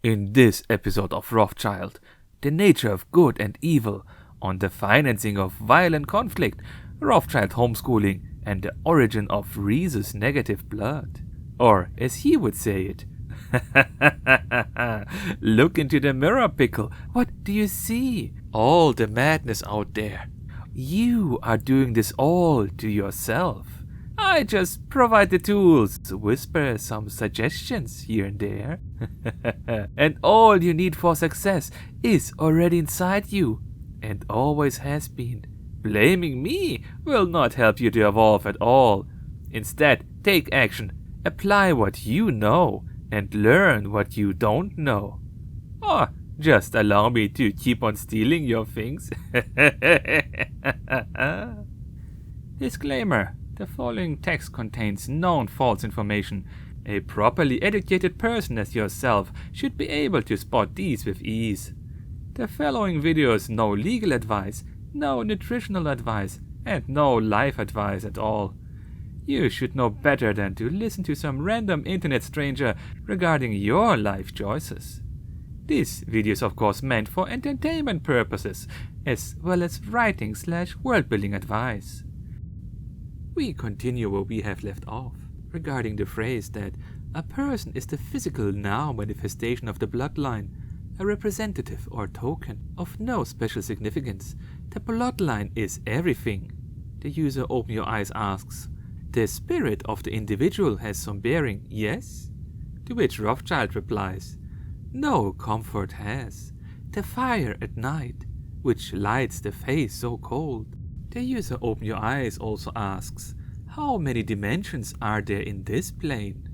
In this episode of Rothschild, the nature of good and evil, on the financing of violent conflict, Rothschild homeschooling, and the origin of Rhesus negative blood. Or, as he would say it, look into the mirror, Pickle. What do you see? All the madness out there. You are doing this all to yourself. I just provide the tools, whisper some suggestions here and there. And all you need for success is already inside you, and always has been. Blaming me will not help you to evolve at all. Instead, take action, apply what you know, and learn what you don't know. Or just allow me to keep on stealing your things. Disclaimer. The following text contains known false information. A properly educated person as yourself should be able to spot these with ease. The following video is no legal advice, no nutritional advice, and no life advice at all. You should know better than to listen to some random internet stranger regarding your life choices. This video is of course meant for entertainment purposes, as well as writing/world-building advice. We continue where we have left off, regarding the phrase that a person is the physical now manifestation of the bloodline, a representative or token of no special significance. The bloodline is everything. The user Open Your Eyes asks, the spirit of the individual has some bearing, yes? To which Rothschild replies, no comfort has. The fire at night, which lights the face so cold. The user Open Your Eyes also asks, how many dimensions are there in this plane?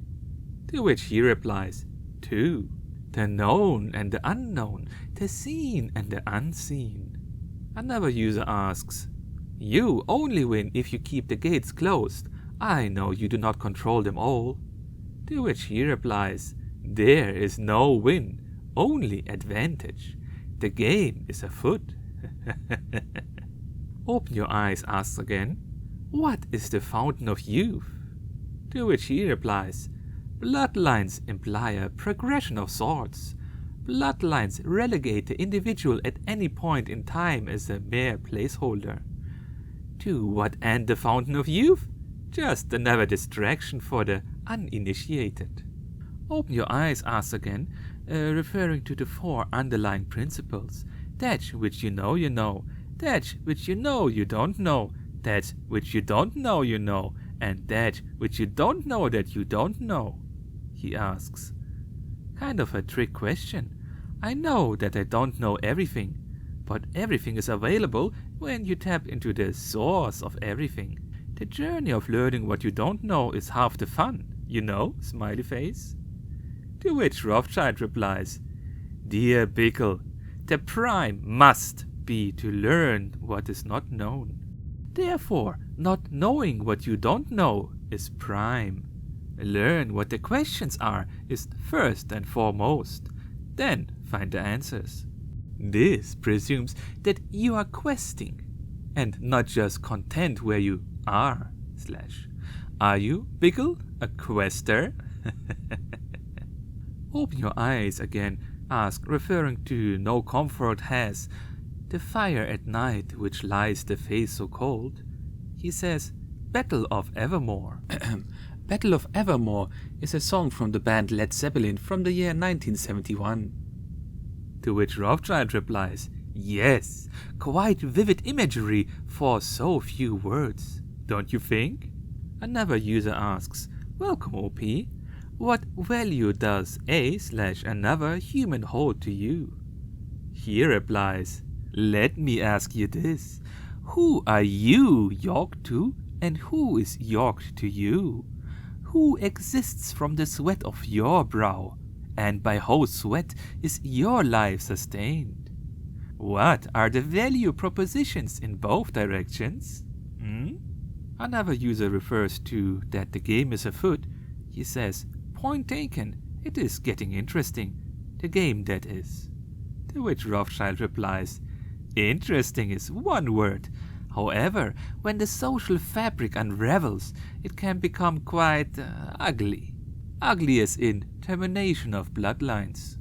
To which he replies, 2. The known and the unknown, the seen and the unseen. Another user asks, you only win if you keep the gates closed. I know you do not control them all. To which he replies, there is no win, only advantage. The game is afoot. Open Your Eyes asks again, what is the fountain of youth? To which he replies, bloodlines imply a progression of sorts. Bloodlines relegate the individual at any point in time as a mere placeholder. To what end the fountain of youth? Just another distraction for the uninitiated. Open Your Eyes asks again, referring to the 4 underlying principles. That which you know, that which you know you don't know, that which you don't know you know, and that which you don't know that you don't know. He asks. Kind of a trick question. I know that I don't know everything, but everything is available when you tap into the source of everything. The journey of learning what you don't know is half the fun, you know, smiley face. To which Rothschild replies, dear Bickle, the prime must be to learn what is not known. Therefore, not knowing what you don't know is prime. Learn what the questions are is first and foremost. Then find the answers. This presumes that you are questing, and not just content where you are. Are you, Bickle, a quester? Open Your Eyes again ask, referring to no comfort has. The fire at night which lies the face so cold. He says, Battle of Evermore. Battle of Evermore is a song from the band Led Zeppelin from the year 1971. To which Rothschild replies, yes, quite vivid imagery for so few words, don't you think? Another user asks, welcome OP, what value does a/another human hold to you? He replies, let me ask you this. Who are you yoked to, and who is yoked to you? Who exists from the sweat of your brow, and by whose sweat is your life sustained? What are the value propositions in both directions? Another user refers to that the game is afoot. He says, point taken, it is getting interesting. The game, that is. To which Rothschild replies, interesting is one word. However, when the social fabric unravels, it can become quite ugly. Ugly as in termination of bloodlines.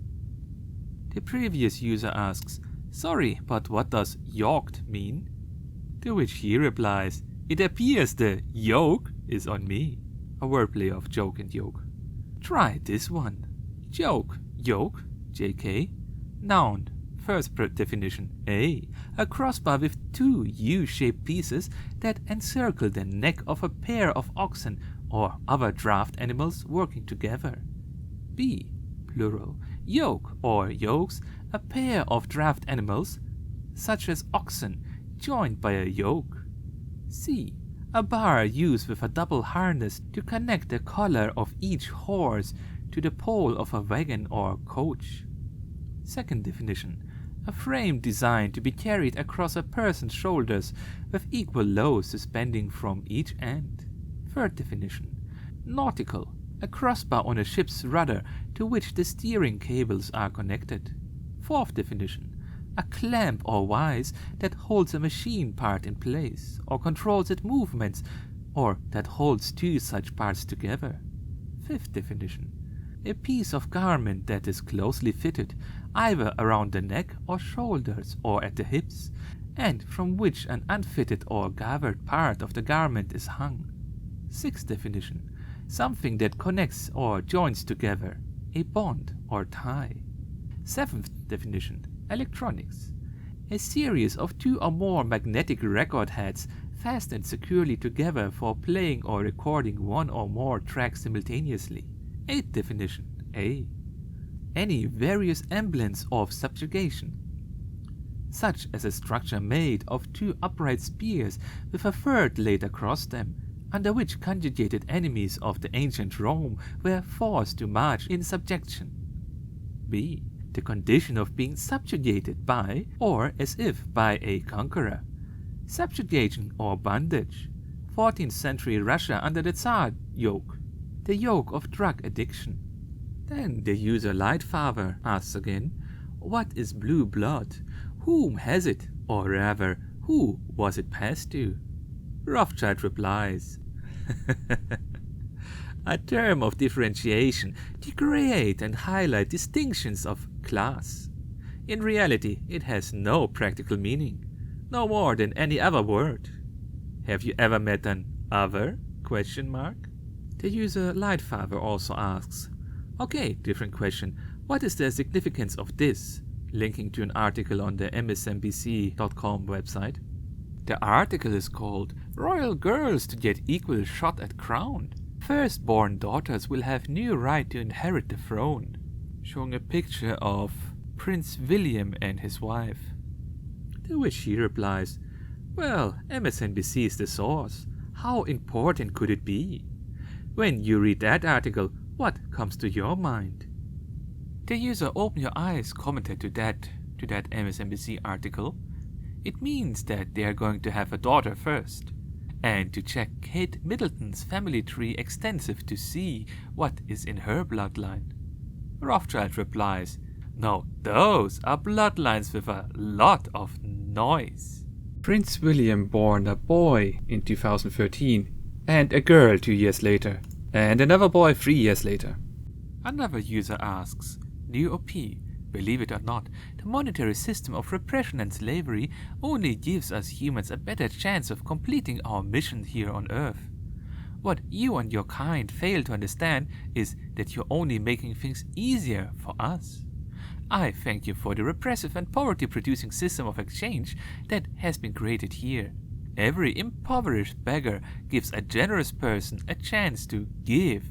The previous user asks, "Sorry, but what does yoked mean?" To which he replies, "It appears the yoke is on me." A wordplay of joke and yoke. Try this one. Joke, yoke, JK. Noun, first definition, A crossbar with two U-shaped pieces that encircle the neck of a pair of oxen or other draft animals working together. B, plural, yoke or yokes, a pair of draft animals, such as oxen, joined by a yoke. C, a bar used with a double harness to connect the collar of each horse to the pole of a wagon or coach. Second definition, a frame designed to be carried across a person's shoulders with equal load suspending from each end. Third definition, nautical, a crossbar on a ship's rudder to which the steering cables are connected. Fourth definition, a clamp or vise that holds a machine part in place or controls its movements, or that holds two such parts together. Fifth definition, a piece of garment that is closely fitted either around the neck or shoulders or at the hips, and from which an unfitted or gathered part of the garment is hung. Sixth definition, something that connects or joins together, a bond or tie. Seventh definition, electronics, a series of two or more magnetic record heads fastened securely together for playing or recording one or more tracks simultaneously. Eighth definition, A, any various emblems of subjugation, such as a structure made of two upright spears with a third laid across them, under which conjugated enemies of the ancient Rome were forced to march in subjection. B, the condition of being subjugated by, or as if by a conqueror. Subjugation or bondage. 14th century Russia under the Tsar yoke. The yoke of drug addiction. Then the user Lightfather asks again, what is blue blood? Whom has it? Or rather, who was it passed to? Rothschild replies, a term of differentiation to create and highlight distinctions of class. In reality, it has no practical meaning, no more than any other word. Have you ever met an other? The user Lightfather also asks, okay, different question, what is the significance of this? Linking to an article on the msnbc.com website. The article is called Royal Girls to Get Equal Shot at Crown. Firstborn daughters will have new right to inherit the throne, showing a picture of Prince William and his wife. To which he replies, well, MSNBC is the source. How important could it be? When you read that article, what comes to your mind? The user Open Your Eyes commented to that MSNBC article. It means that they are going to have a daughter first, and to check Kate Middleton's family tree extensive to see what is in her bloodline. Rothschild replies, no, those are bloodlines with a lot of noise. Prince William born a boy in 2013, and a girl 2 years later, and another boy 3 years later. Another user asks, new OP, believe it or not, the monetary system of repression and slavery only gives us humans a better chance of completing our mission here on Earth. What you and your kind fail to understand is that you're only making things easier for us. I thank you for the repressive and poverty-producing system of exchange that has been created here. Every impoverished beggar gives a generous person a chance to give.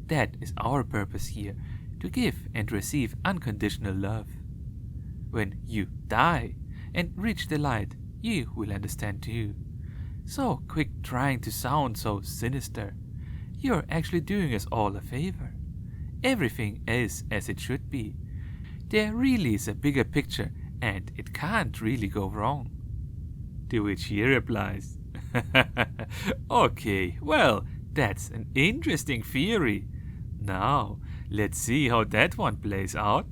That is our purpose here, to give and receive unconditional love. When you die and reach the light, you will understand too. So quit trying to sound so sinister. You're actually doing us all a favor. Everything is as it should be. There really is a bigger picture, and it can't really go wrong. To which he replies, okay, well, that's an interesting theory. Now, let's see how that one plays out.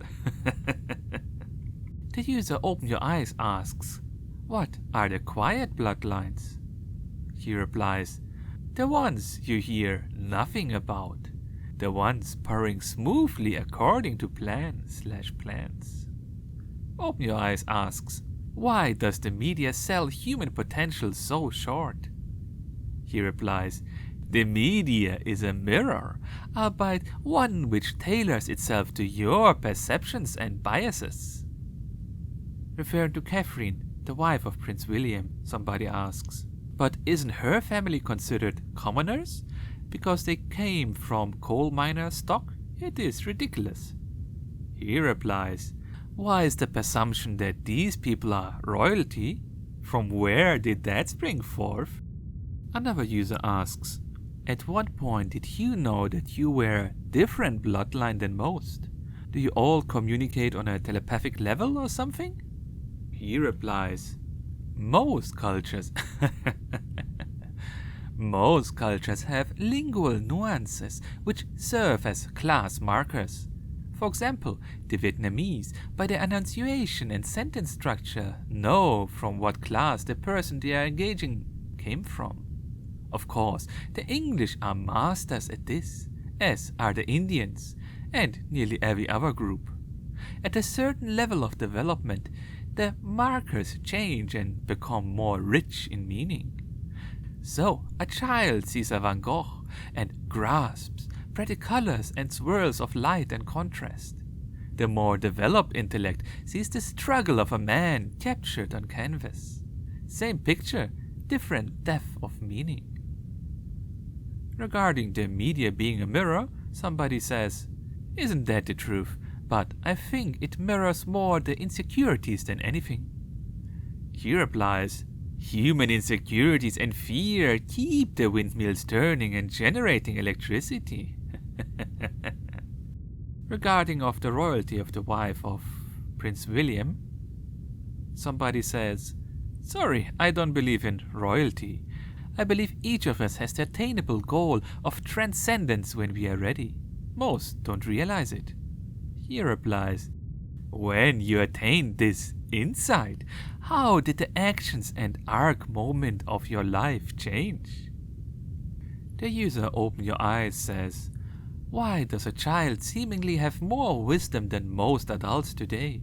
The user Open Your Eyes asks, what are the quiet bloodlines? He replies, the ones you hear nothing about. The ones purring smoothly according to plans. Open Your Eyes asks, why does the media sell human potential so short? He replies, the media is a mirror, albeit one which tailors itself to your perceptions and biases. Referring to Catherine, the wife of Prince William, somebody asks, but isn't her family considered commoners? Because they came from coal miner stock? It is ridiculous. He replies, why is the presumption that these people are royalty? From where did that spring forth? Another user asks, at what point did you know that you were a different bloodline than most? Do you all communicate on a telepathic level or something? He replies, most cultures have lingual nuances which serve as class markers. For example, the Vietnamese, by their enunciation and sentence structure, know from what class the person they are engaging came from. Of course, the English are masters at this, as are the Indians, and nearly every other group. At a certain level of development, the markers change and become more rich in meaning. So, a child sees a Van Gogh and grasps pretty colors and swirls of light and contrast. The more developed intellect sees the struggle of a man captured on canvas. Same picture, different depth of meaning. Regarding the media being a mirror, somebody says, isn't that the truth? But I think it mirrors more the insecurities than anything. He replies, human insecurities and fear keep the windmills turning and generating electricity. Regarding of the royalty of the wife of Prince William, somebody says, sorry, I don't believe in royalty. I believe each of us has the attainable goal of transcendence when we are ready. Most don't realize it. He replies, when you attain this insight, how did the actions and arc moment of your life change? The user Open Your Eyes says, why does a child seemingly have more wisdom than most adults today?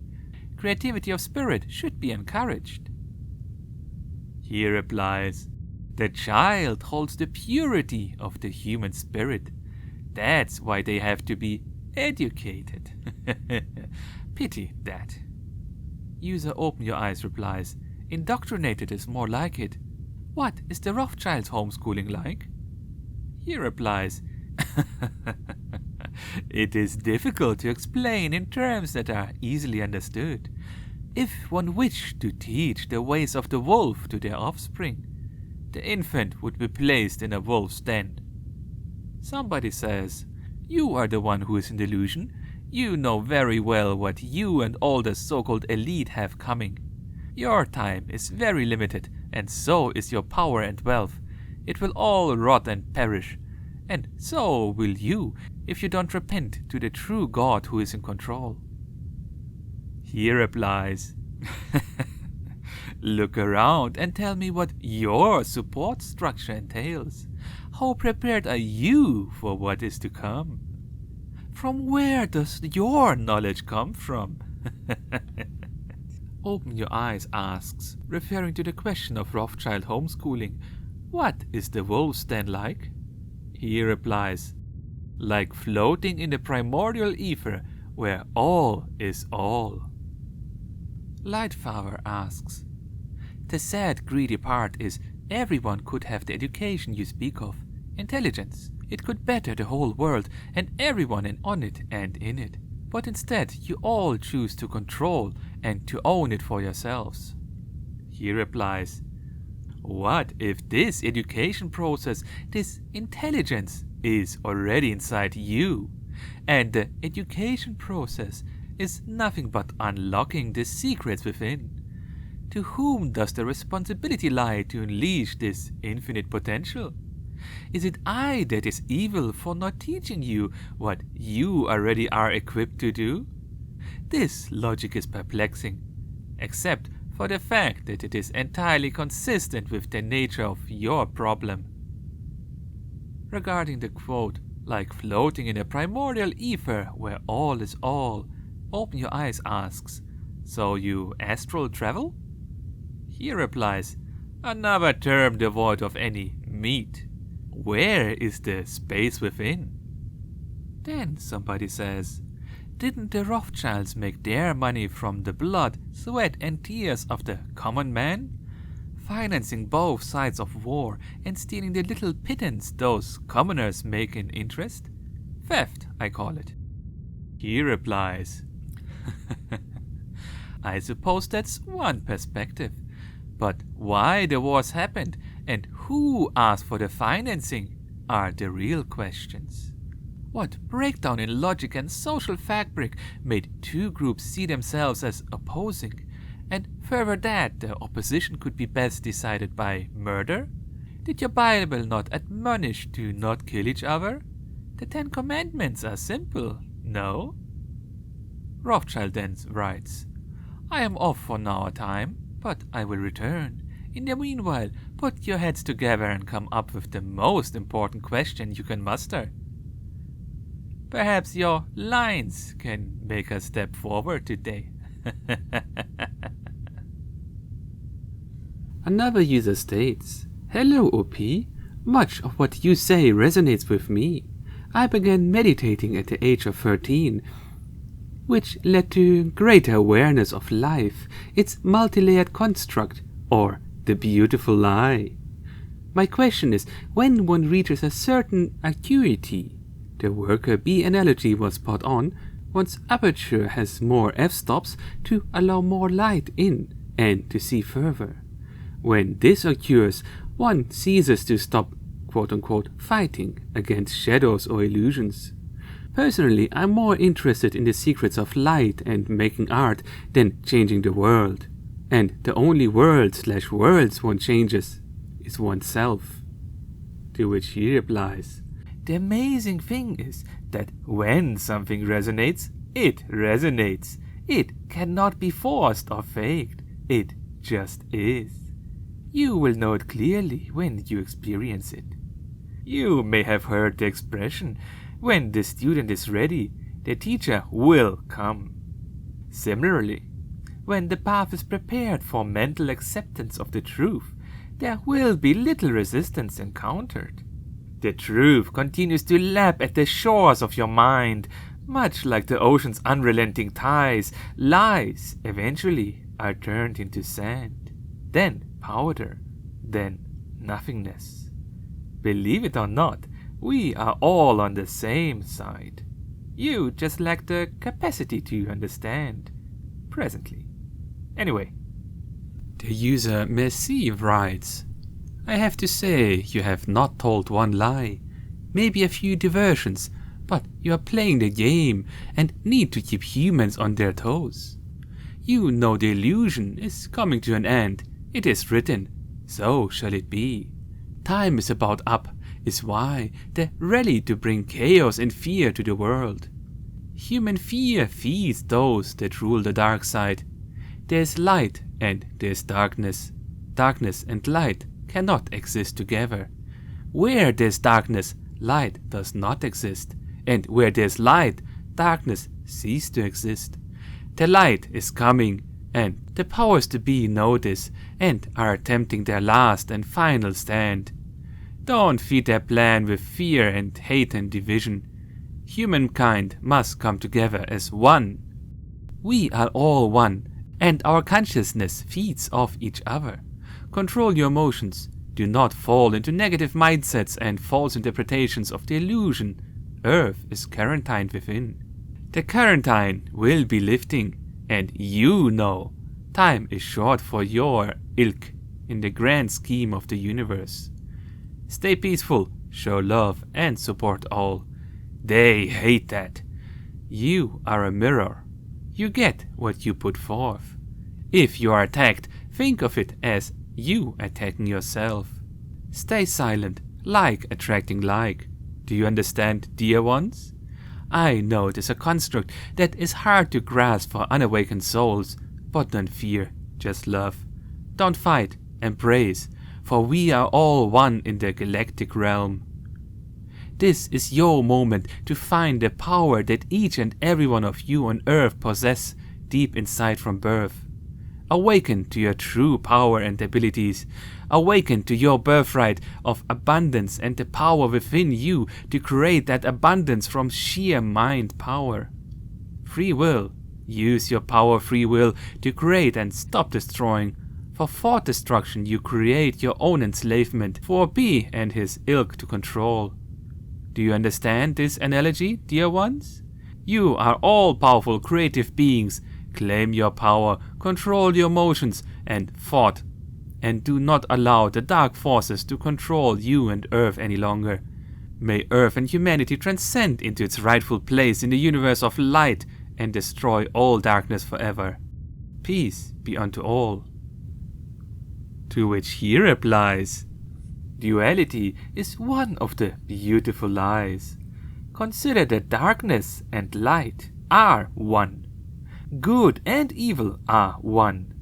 Creativity of spirit should be encouraged. He replies, the child holds the purity of the human spirit. That's why they have to be educated. Pity that. User Open Your Eyes replies, indoctrinated is more like it. What is the Rothschild's homeschooling like? He replies, it is difficult to explain in terms that are easily understood. If one wished to teach the ways of the wolf to their offspring, the infant would be placed in a wolf's den. Somebody says, you are the one who is in delusion. You know very well what you and all the so-called elite have coming. Your time is very limited, and so is your power and wealth. It will all rot and perish, and so will you if you don't repent to the true God who is in control. He replies, look around and tell me what your support structure entails. How prepared are you for what is to come? From where does your knowledge come from? Open Your Eyes asks, referring to the question of Rothschild homeschooling, what is the wolf's den like? He replies, like floating in the primordial ether where all is all. Lightfather asks, the sad greedy part is everyone could have the education you speak of, intelligence. It could better the whole world and everyone on it and in it. But instead you all choose to control and to own it for yourselves. He replies, what if this education process, this intelligence, is already inside you, and the education process is nothing but unlocking the secrets within? To whom does the responsibility lie to unleash this infinite potential? Is it I that is evil for not teaching you what you already are equipped to do? This logic is perplexing, except for the fact that it is entirely consistent with the nature of your problem. Regarding the quote, like floating in a primordial ether where all is all, Open Your Eyes asks, So you astral travel? He replies, another term devoid of any meat. Where is the space within? Then somebody says, didn't the Rothschilds make their money from the blood, sweat and tears of the common man? Financing both sides of war and stealing the little pittance those commoners make in interest? Theft, I call it. He replies, I suppose that's one perspective. But why the wars happened and who asked for the financing are the real questions. What breakdown in logic and social fabric made two groups see themselves as opposing? And further that the opposition could be best decided by murder? Did your Bible not admonish to not kill each other? The 10 Commandments are simple, no? Rothschild then writes, I am off for now a time, but I will return. In the meanwhile, put your heads together and come up with the most important question you can muster. Perhaps your lines can make us step forward today. Another user states, hello OP, much of what you say resonates with me. I began meditating at the age of 13, which led to greater awareness of life, its multi-layered construct, or the beautiful lie. My question is, when one reaches a certain acuity, the worker bee analogy was spot on, one's aperture has more f-stops to allow more light in and to see further. When this occurs, one ceases to stop quote-unquote fighting against shadows or illusions. Personally, I'm more interested in the secrets of light and making art than changing the world. And the only world/worlds one changes is oneself. To which he replies, the amazing thing is that when something resonates, it resonates. It cannot be forced or faked. It just is. You will know it clearly when you experience it. You may have heard the expression, when the student is ready, the teacher will come. Similarly, when the path is prepared for mental acceptance of the truth, there will be little resistance encountered. The truth continues to lap at the shores of your mind, much like the ocean's unrelenting tides. Lies eventually are turned into sand, then powder, then nothingness. Believe it or not, we are all on the same side. You just lack the capacity to understand. Presently. Anyway. The user Merci writes, I have to say you have not told one lie, maybe a few diversions, but you are playing the game and need to keep humans on their toes. You know the illusion is coming to an end. It is written, so shall it be. Time is about up, is why the rally to bring chaos and fear to the world. Human fear feeds those that rule the dark side. There is light and there is darkness. Darkness and light cannot exist together. Where there is darkness, light does not exist. And where there is light, darkness ceases to exist. The light is coming, and the powers to be know this and are attempting their last and final stand. Don't feed their plan with fear and hate and division. Humankind must come together as one. We are all one, and our consciousness feeds off each other. Control your emotions. Do not fall into negative mindsets and false interpretations of the illusion. Earth is quarantined within. The quarantine will be lifting, and you know time is short for your ilk in the grand scheme of the universe. Stay peaceful, show love, and support all. They hate that. You are a mirror. You get what you put forth. If you are attacked, think of it as you attacking yourself. Stay silent, like attracting like. Do you understand, dear ones? I know it is a construct that is hard to grasp for unawakened souls, but don't fear, just love. Don't fight, embrace, for we are all one in the galactic realm. This is your moment to find the power that each and every one of you on Earth possess deep inside from birth. Awaken to your true power and abilities. Awaken to your birthright of abundance and the power within you to create that abundance from sheer mind power. Free will. Use your power free will to create and stop destroying. For thought destruction you create your own enslavement for B and his ilk to control. Do you understand this analogy, dear ones? You are all powerful creative beings. Claim your power, control your emotions and thought, and do not allow the dark forces to control you and Earth any longer. May Earth and humanity transcend into its rightful place in the universe of light and destroy all darkness forever. Peace be unto all. To which he replies, duality is one of the beautiful lies. Consider that darkness and light are one. Good and evil are one.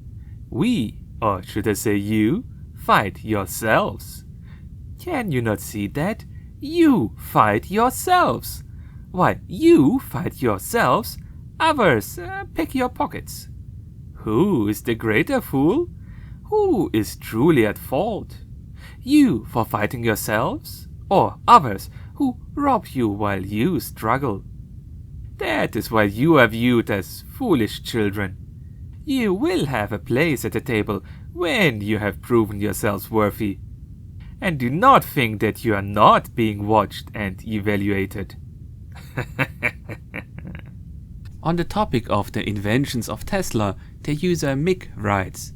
We, or should I say you, fight yourselves. Can you not see that? You fight yourselves. While you fight yourselves, others pick your pockets. Who is the greater fool? Who is truly at fault? You for fighting yourselves, or others who rob you while you struggle? That is why you are viewed as foolish children. You will have a place at the table when you have proven yourselves worthy. And do not think that you are not being watched and evaluated. On the topic of the inventions of Tesla, the user Mick writes,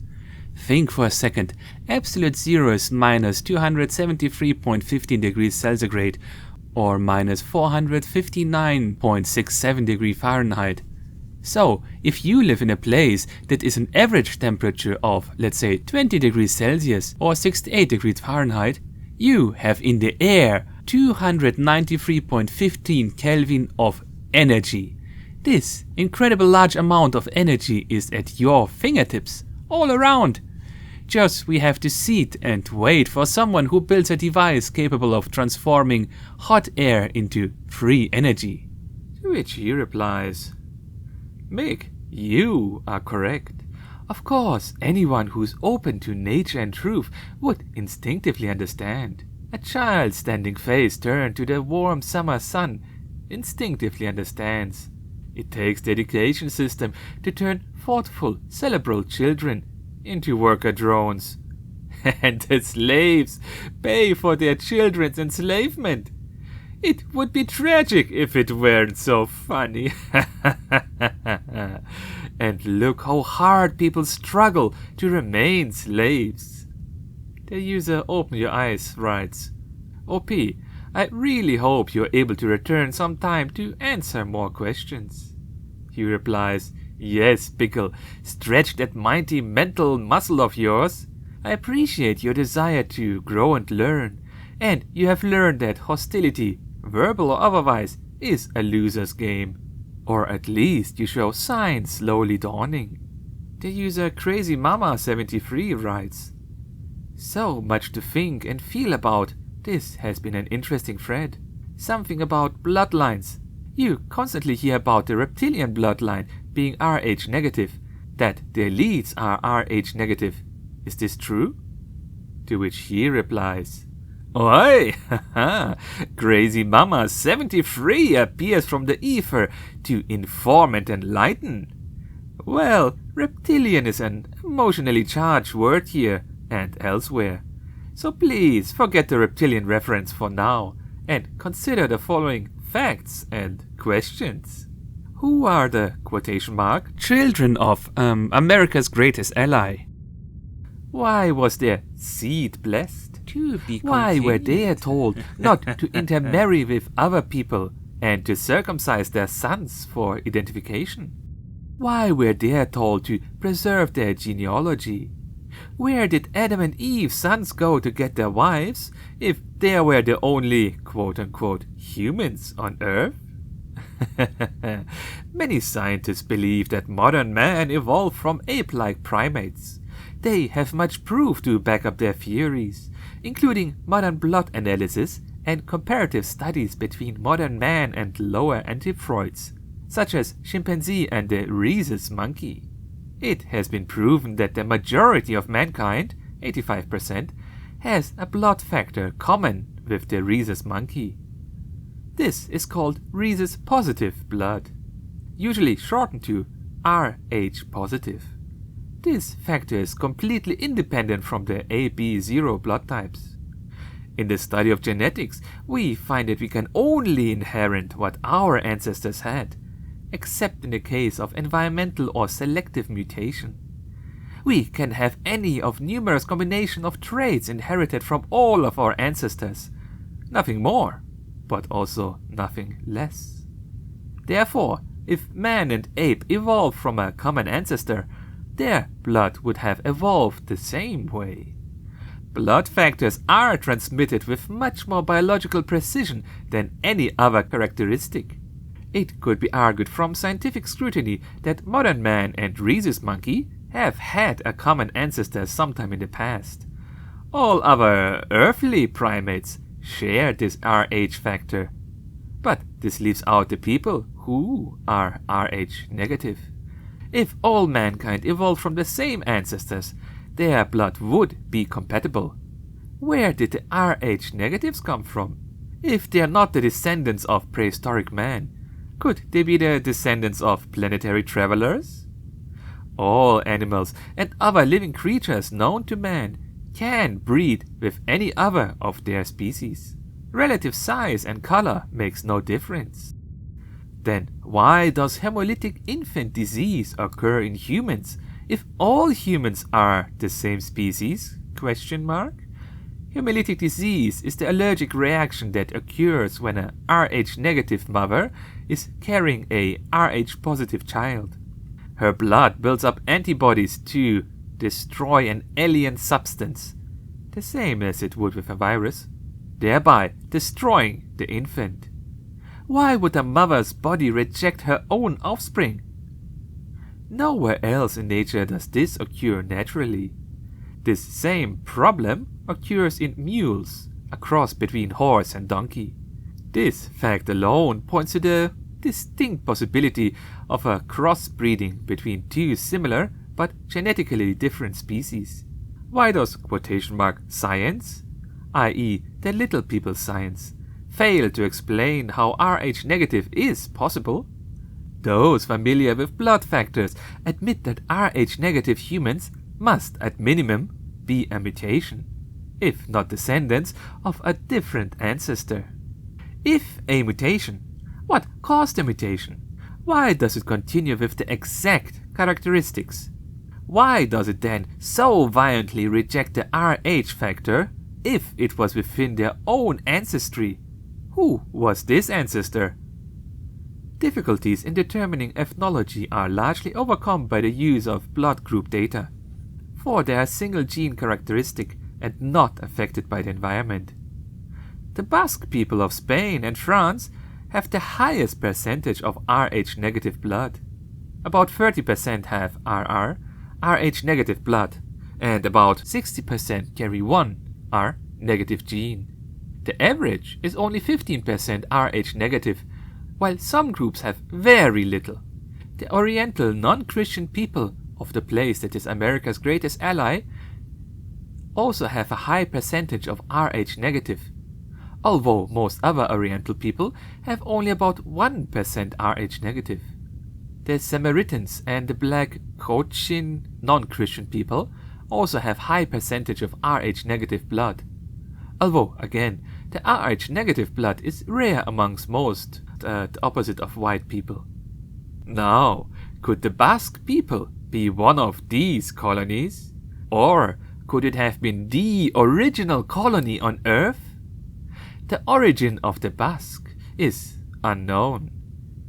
think for a second, absolute zero is minus 273.15 degrees centigrade or minus 459.67 degrees Fahrenheit. So, if you live in a place that is an average temperature of, let's say, 20 degrees Celsius or 68 degrees Fahrenheit, you have in the air 293.15 Kelvin of energy. This incredible large amount of energy is at your fingertips, all around. Just we have to sit and wait for someone who builds a device capable of transforming hot air into free energy. To which he replies, Mick, you are correct. Of course, anyone who's open to nature and truth would instinctively understand. A child standing face turned to the warm summer sun instinctively understands. It takes the education system to turn thoughtful, cerebral children into worker drones. And the slaves pay for their children's enslavement. It would be tragic if it weren't so funny. And look how hard people struggle to remain slaves. The user Open Your Eyes writes, OP, I really hope you're able to return some time to answer more questions. He replies, Yes, Pickle, stretch that mighty mental muscle of yours. I appreciate your desire to grow and learn, and you have learned that hostility, verbal or otherwise, is a loser's game. Or at least you show signs slowly dawning. The user Crazy Mama 73 writes, So much to think and feel about. This has been an interesting thread. Something about bloodlines. You constantly hear about the reptilian bloodline being Rh negative, that their leads are Rh negative. Is this true? To which he replies, Oi! Crazy Mama 73 appears from the ether to inform and enlighten. Well, reptilian is an emotionally charged word here and elsewhere. So please forget the reptilian reference for now and consider the following facts and questions. Who are the quotation mark children of America's greatest ally? Why was their seed blessed? To be Why were continued. they told not to intermarry with other people and to circumcise their sons for identification? Why were they told to preserve their genealogy? Where did Adam and Eve's sons go to get their wives if they were the only quote-unquote humans on Earth? Many scientists believe that modern man evolved from ape-like primates. They have much proof to back up their theories, including modern blood analysis and comparative studies between modern man and lower anthropoids. such as chimpanzee and the rhesus monkey. It has been proven that the majority of mankind, 85%, has a blood factor common with the rhesus monkey. This is called rhesus-positive blood, usually shortened to Rh-positive. This factor is completely independent from the AB0 blood types. In the study of genetics, we find that we can only inherit what our ancestors had, except in the case of environmental or selective mutation. We can have any of numerous combinations of traits inherited from all of our ancestors. Nothing more, but also nothing less. Therefore, if man and ape evolved from a common ancestor, their blood would have evolved the same way. Blood factors are transmitted with much more biological precision than any other characteristic. It could be argued from scientific scrutiny that modern man and rhesus monkey have had a common ancestor sometime in the past. All other earthly primates share this Rh factor, but this leaves out the people who are Rh negative. If all mankind evolved from the same ancestors, their blood would be compatible. Where did the Rh negatives come from? If they are not the descendants of prehistoric man, could they be the descendants of planetary travelers? All animals and other living creatures known to man can breed with any other of their species. Relative size and color makes no difference. Then why does hemolytic infant disease occur in humans if all humans are the same species? Hemolytic disease is the allergic reaction that occurs when a Rh negative mother is carrying a Rh positive child. Her blood builds up antibodies to destroy an alien substance, the same as it would with a virus, thereby destroying the infant. Why would a mother's body reject her own offspring? Nowhere else in nature does this occur naturally. This same problem occurs in mules, a cross between horse and donkey. This fact alone points to the distinct possibility of a crossbreeding between two similar but genetically different species. Why does "science", i.e. the little people's science, fail to explain how Rh negative is possible? Those familiar with blood factors admit that Rh negative humans must at minimum be a mutation, if not descendants of a different ancestor. If a mutation, what caused the mutation? Why does it continue with the exact characteristics? Why does it then so violently reject the Rh factor if it was within their own ancestry? Who was this ancestor? Difficulties in determining ethnology are largely overcome by the use of blood group data, for they are single gene characteristic and not affected by the environment. The Basque people of Spain and France have the highest percentage of Rh negative blood. About 30% have Rh negative blood, and about 60% carry one R negative gene. The average is only 15% Rh negative, while some groups have very little. The Oriental non-Christian people of the place that is America's greatest ally also have a high percentage of Rh negative, although most other Oriental people have only about 1% Rh negative. The Samaritans and the Black Cochin non-Christian people also have high percentage of Rh negative blood, although again the Rh negative blood is rare amongst most, the opposite of white people. Now, could the Basque people be one of these colonies? Or could it have been the original colony on Earth? The origin of the Basque is unknown.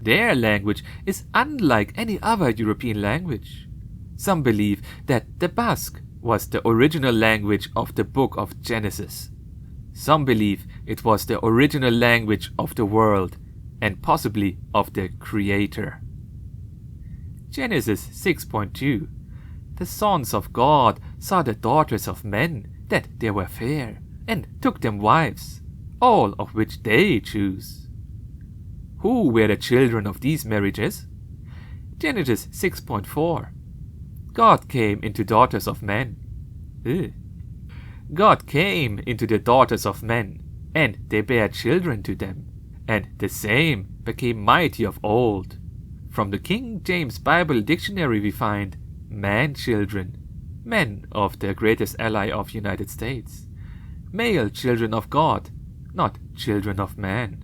Their language is unlike any other European language. Some believe that the Basque was the original language of the Book of Genesis. Some believe it was the original language of the world and possibly of the Creator. Genesis 6.2. The sons of God saw the daughters of men, that they were fair, and took them wives, all of which they choose. Who were the children of these marriages? Genesis 6.4. God came into daughters of men. God came into the daughters of men, and they bare children to them, and the same became mighty of old. From the King James Bible Dictionary we find man-children, men of the greatest ally of United States, male children of God, not children of man.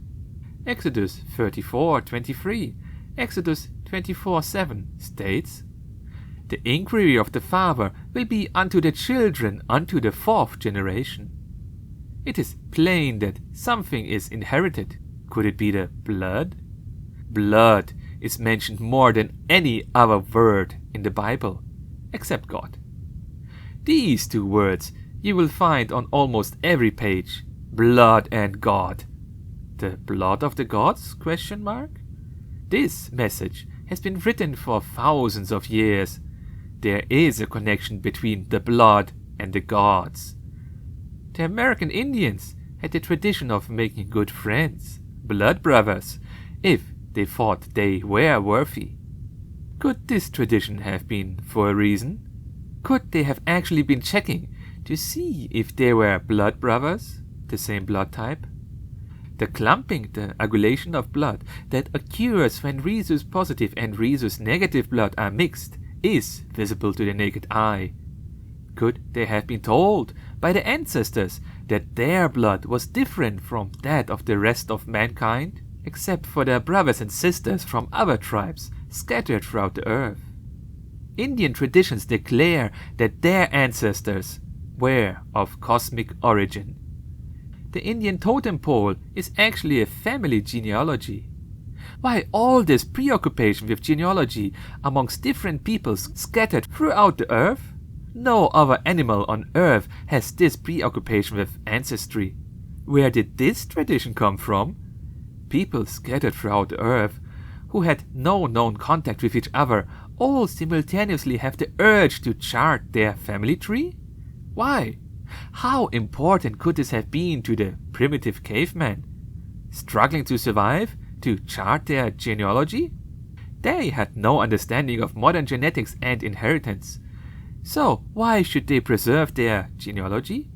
Exodus 34:23, Exodus 24:7 states, the inquiry of the father will be unto the children unto the 4th generation. It is plain that something is inherited. Could it be the blood? Blood is mentioned more than any other word in the Bible, except God. These two words you will find on almost every page, blood and God. The blood of the gods? ? This message has been written for thousands of years. There is a connection between the blood and the gods. The American Indians had the tradition of making good friends, blood brothers, if they thought they were worthy. Could this tradition have been for a reason? Could they have actually been checking to see if they were blood brothers, the same blood type? The clumping, the coagulation of blood that occurs when rhesus positive and rhesus negative blood are mixed is visible to the naked eye. Could they have been told by the ancestors that their blood was different from that of the rest of mankind, except for their brothers and sisters from other tribes scattered throughout the earth? Indian traditions declare that their ancestors were of cosmic origin. The Indian totem pole is actually a family genealogy. Why all this preoccupation with genealogy amongst different peoples scattered throughout the earth? No other animal on earth has this preoccupation with ancestry. Where did this tradition come from? People scattered throughout the earth, who had no known contact with each other, all simultaneously have the urge to chart their family tree? Why? How important could this have been to the primitive caveman? Struggling to survive? To chart their genealogy? They had no understanding of modern genetics and inheritance. So why should they preserve their genealogy?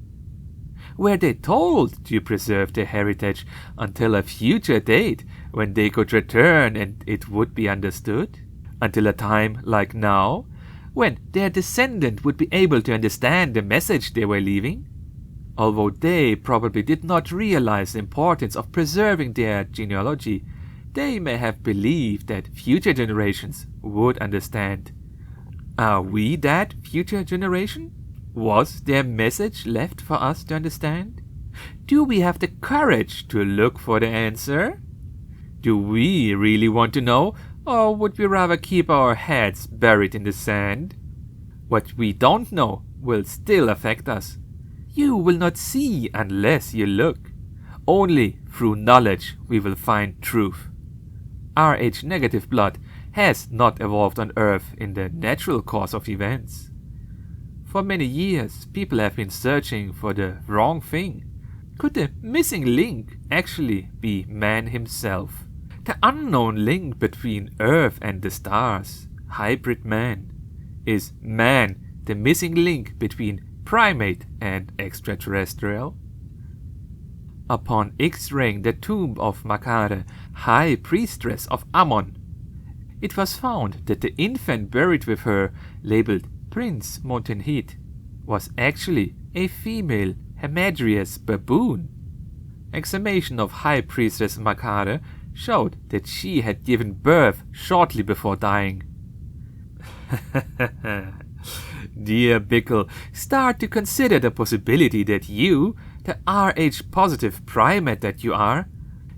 Were they told to preserve their heritage until a future date when they could return and it would be understood? Until a time like now, when their descendant would be able to understand the message they were leaving? Although they probably did not realize the importance of preserving their genealogy, they may have believed that future generations would understand. Are we that future generation? Was their message left for us to understand? Do we have the courage to look for the answer? Do we really want to know, or would we rather keep our heads buried in the sand? What we don't know will still affect us. You will not see unless you look. Only through knowledge we will find truth. Rh negative blood has not evolved on Earth in the natural course of events. For many years, people have been searching for the wrong thing. Could the missing link actually be man himself? The unknown link between Earth and the stars, hybrid man. Is man the missing link between primate and extraterrestrial? Upon X-raying the tomb of Makare, high priestess of Ammon, it was found that the infant buried with her, labeled Prince Montenhit, was actually a female Hamadryas baboon. Examination of High Priestess Makare showed that she had given birth shortly before dying. Dear Bickle, start to consider the possibility that you, the Rh-positive primate that you are,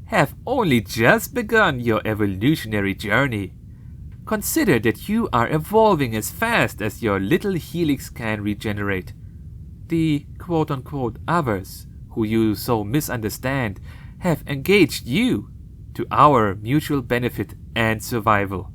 have only just begun your evolutionary journey. Consider that you are evolving as fast as your little helix can regenerate. The quote-unquote others, who you so misunderstand, have engaged you to our mutual benefit and survival.